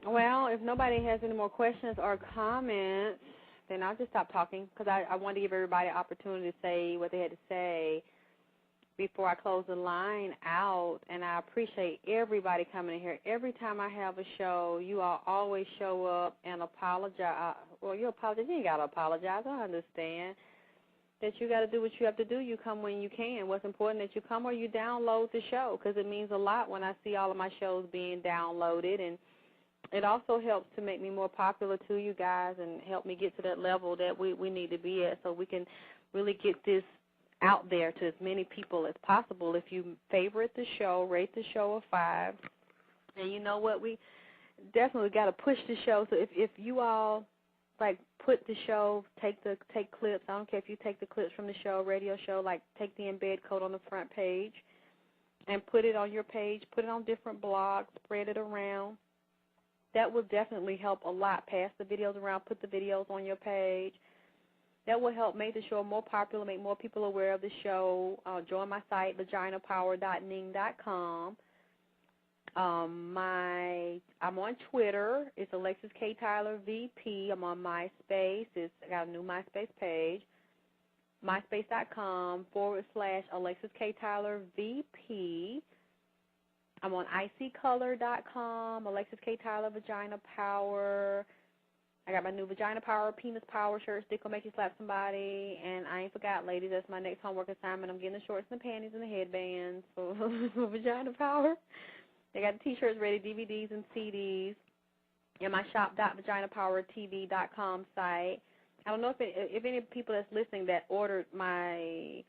Well, if nobody has any more questions or comments, then I'll just stop talking because I wanted to give everybody an opportunity to say what they had to say before I close the line out. And I appreciate everybody coming in here. Every time I have a show, you all always show up and apologize. Well, you apologize. You ain't got to apologize. I understand that you got to do what you have to do. You come when you can. What's important that you come or you download the show because it means a lot when I see all of my shows being downloaded. And it also helps to make me more popular to you guys and help me get to that level that we need to be at so we can really get this out there to as many people as possible. If you favorite the show, rate the show a 5. And you know what? We definitely got to push the show. So if you all, like, put the show, take clips. I don't care if you take the clips from the show, radio show, like take the embed code on the front page and put it on your page, put it on different blogs, spread it around. That will definitely help a lot. Pass the videos around, put the videos on your page. That will help make the show more popular, make more people aware of the show. Join my site, vaginapower.ning.com. I'm on Twitter. It's Alexyss K. Tylor VP. I'm on MySpace. I got a new MySpace page. MySpace.com/Alexyss K. Tylor VP. I'm on icycolor.com, Alexyss K. Tylor Vagina Power. I got my new Vagina Power, Penis Power shirts. Dick will make you slap somebody. And I ain't forgot, ladies, that's my next homework assignment. I'm getting the shorts and the panties and the headbands for Vagina Power. They got the T-shirts ready, DVDs and CDs. And my shop.vaginapowertv.com site. I don't know if any people that's listening that ordered my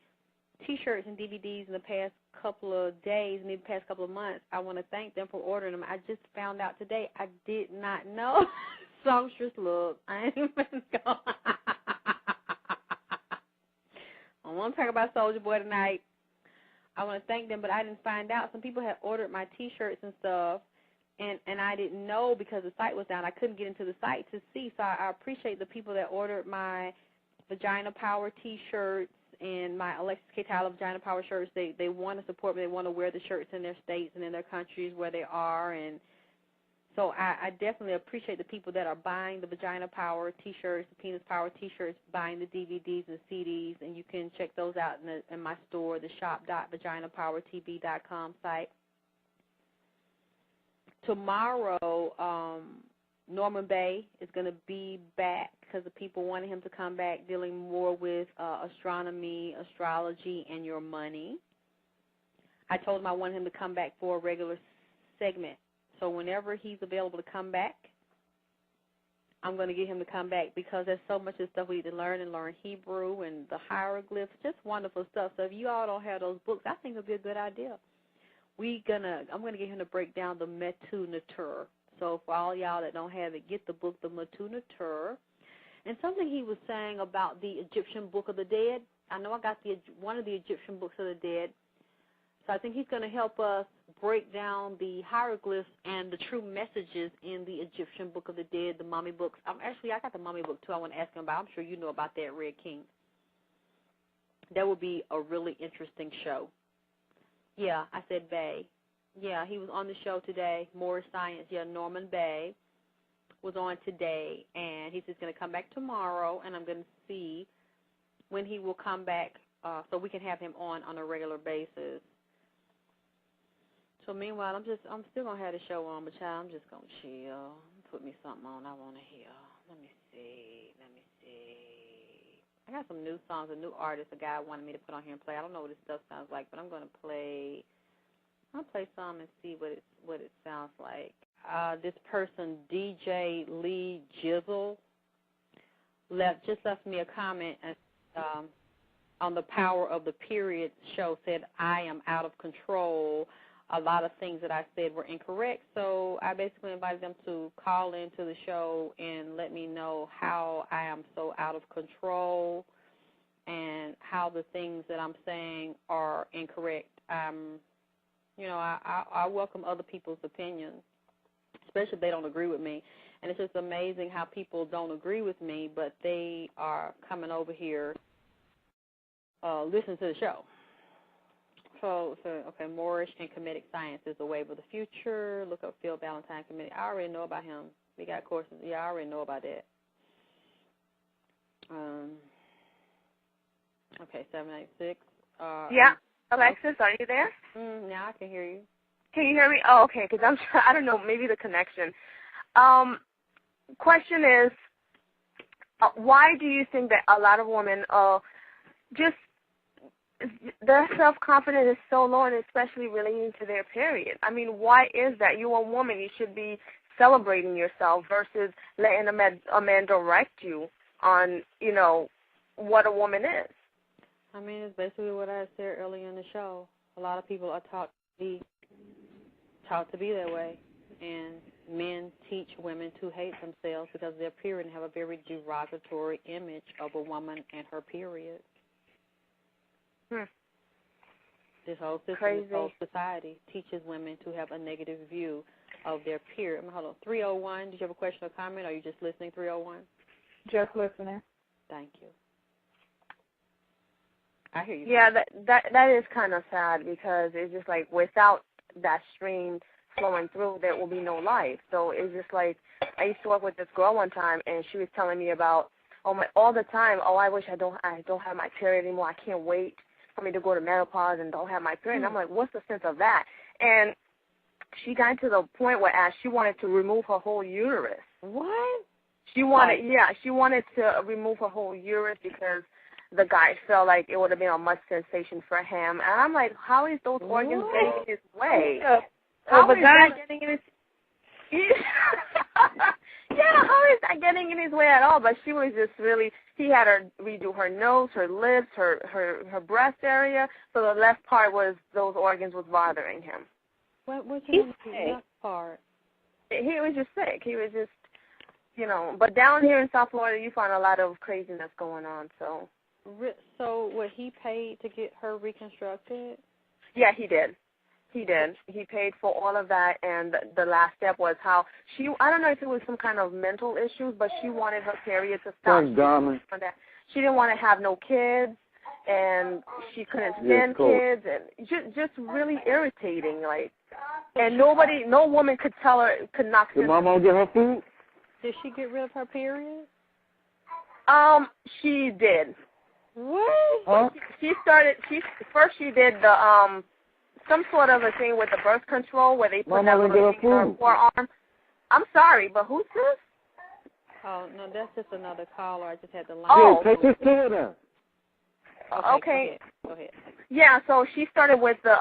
T-shirts and DVDs in the past couple of days, maybe the past couple of months, I want to thank them for ordering them. I just found out today I did not know. Songstress, look, I ain't even going. I want to talk about Soulja Boy tonight. I want to thank them, but I didn't find out. Some people had ordered my T-shirts and stuff, and I didn't know because the site was down. I couldn't get into the site to see, so I appreciate the people that ordered my Vagina Power T-shirts and my Alexyss K. Tylor Vagina Power shirts. They want to support me. They want to wear the shirts in their states and in their countries where they are. And so I definitely appreciate the people that are buying the Vagina Power T-shirts, the Penis Power T-shirts, buying the DVDs and CDs. And you can check those out in my store, the shop.vaginapowertv.com site. Tomorrow, Norman Bay is going to be back because the people wanted him to come back dealing more with astronomy, astrology, and your money. I told him I wanted him to come back for a regular segment. So whenever he's available to come back, I'm going to get him to come back because there's so much of stuff we need to learn and learn Hebrew and the hieroglyphs, just wonderful stuff. So if you all don't have those books, I think it would be a good idea. I'm going to get him to break down the Metu Neter. So for all y'all that don't have it, get the book, the Metu Neter. And something he was saying about the Egyptian Book of the Dead. I know I got one of the Egyptian Books of the Dead. So I think he's going to help us break down the hieroglyphs and the true messages in the Egyptian Book of the Dead, the mummy books. Actually, I got the mummy book, too. I want to ask him about. I'm sure you know about that, Red King. That would be a really interesting show. Yeah, I said Bay. Yeah, he was on the show today, More Science. Yeah, Norman Bay was on today, and he's just going to come back tomorrow, and I'm going to see when he will come back so we can have him on a regular basis. So meanwhile, I'm still going to have the show on, but child, I'm just going to chill. Put me something on I want to hear. Let me see. I got some new songs, a new artist, a guy wanted me to put on here and play. I don't know what this stuff sounds like, but I'm going to play. I'll play some and see what it sounds like. This person, DJ Lee Jizzle, left me a comment on the Power of the Period show, said, I am out of control. A lot of things that I said were incorrect, so I basically invited them to call into the show and let me know how I am so out of control and how the things that I'm saying are incorrect. I welcome other people's opinions, especially if they don't agree with me. And it's just amazing how people don't agree with me, but they are coming over here listening to the show. okay, Moorish and Kemetic science is the wave of the future. Look up Phil Valentine Kemetic. I already know about him. We got courses. Yeah, I already know about that. Okay, 786. Yeah. Alexyss, are you there? Now I can hear you. Can you hear me? Oh, okay, because I don't know, maybe the connection. Question is, why do you think that a lot of women just their self-confidence is so low, and especially relating to their period? I mean, why is that? You're a woman. You should be celebrating yourself versus letting a man direct you on, what a woman is. I mean, it's basically what I said earlier in the show. A lot of people are taught to be that way, and men teach women to hate themselves because of their period and have a very derogatory image of a woman and her period. This whole system, this whole society teaches women to have a negative view of their period. Hold on, 301, did you have a question or comment, or are you just listening, 301? Just listening. Thank you. I hear you. Yeah, that is kind of sad because it's just like without that stream flowing through, there will be no life. So it's just like I used to work with this girl one time, and she was telling me about all the time. Oh, I wish I don't have my period anymore. I can't wait for me to go to menopause and don't have my period. And I'm like, what's the sense of that? And she got to the point where she wanted to remove her whole uterus. What? She wanted to remove her whole uterus because the guy felt like it would have been a much sensation for him. And I'm like, how is those organs getting in his way? How is that getting in his how is that getting in his way at all? But she was just really, he had her redo her nose, her lips, her breast area. So the left part was, those organs was bothering him. What's the left part? He was just sick. He was just, but down here in South Florida, you find a lot of craziness going on, so. So, what, he paid to get her reconstructed? Yeah, he did. He did. He paid for all of that, and the last step was how I don't know if it was some kind of mental issues, but she wanted her period to stop. She didn't want to have no kids, and she couldn't stand kids, and just really irritating, like. And no woman could tell her, could knock her. Did Mama get her food? Did she get rid of her period? She did. What? Huh? She did the some sort of a thing with the birth control where they put that little thing in her forearm. I'm sorry, but who's this? Oh, no, that's just another caller. I just had the line. Oh, take this to her then. Okay. Go ahead. Yeah, so she started with the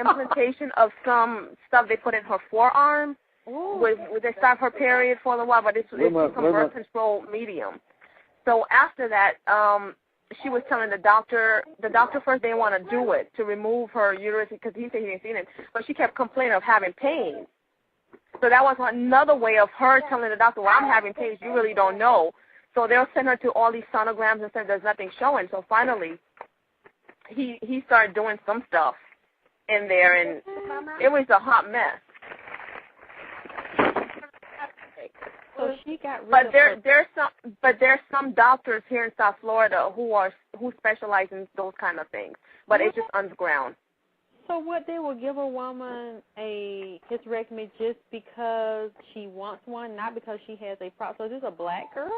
implantation of some stuff they put in her forearm. They stopped her period for a while, but it's some birth control medium. So after that, she was telling the doctor first didn't want to do it, to remove her uterus, because he said he didn't see it, but she kept complaining of having pain. So that was another way of her telling the doctor, well, I'm having pains, you really don't know. So they'll send her to all these sonograms and said there's nothing showing. So finally, he started doing some stuff in there, and it was a hot mess. So she got rid of there's some doctors here in South Florida who specialize in those kind of things, but it's just underground. So what, they will give a woman a hysterectomy just because she wants one, not because she has a problem. So is this a black girl?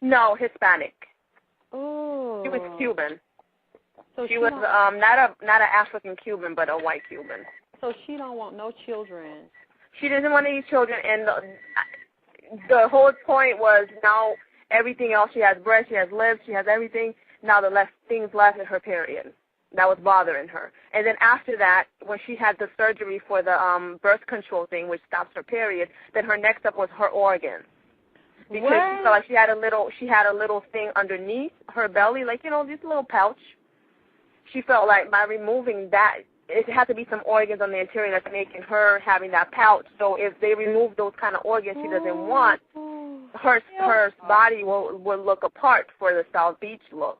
No, Hispanic. Oh. She was Cuban. So she was not an African Cuban, but a white Cuban. So she don't want no children. She doesn't want any children, and the whole point was now everything else. She has breasts, she has lips, she has everything. Now the things left in her period. That was bothering her. And then after that, when she had the surgery for the birth control thing, which stops her period, then her next step was her organs. Because she felt like she had a little thing underneath her belly, like, this little pouch. She felt like by removing that, it had to be some organs on the interior that's making her having that pouch. So if they remove those kind of organs she doesn't want, her body will look apart for the South Beach look.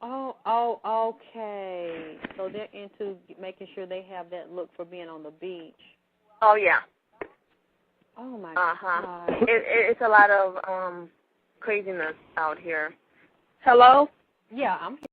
Oh, okay. So they're into making sure they have that look for being on the beach. Oh, yeah. Oh, my God. It's a lot of craziness out here. Hello? Yeah, I'm here.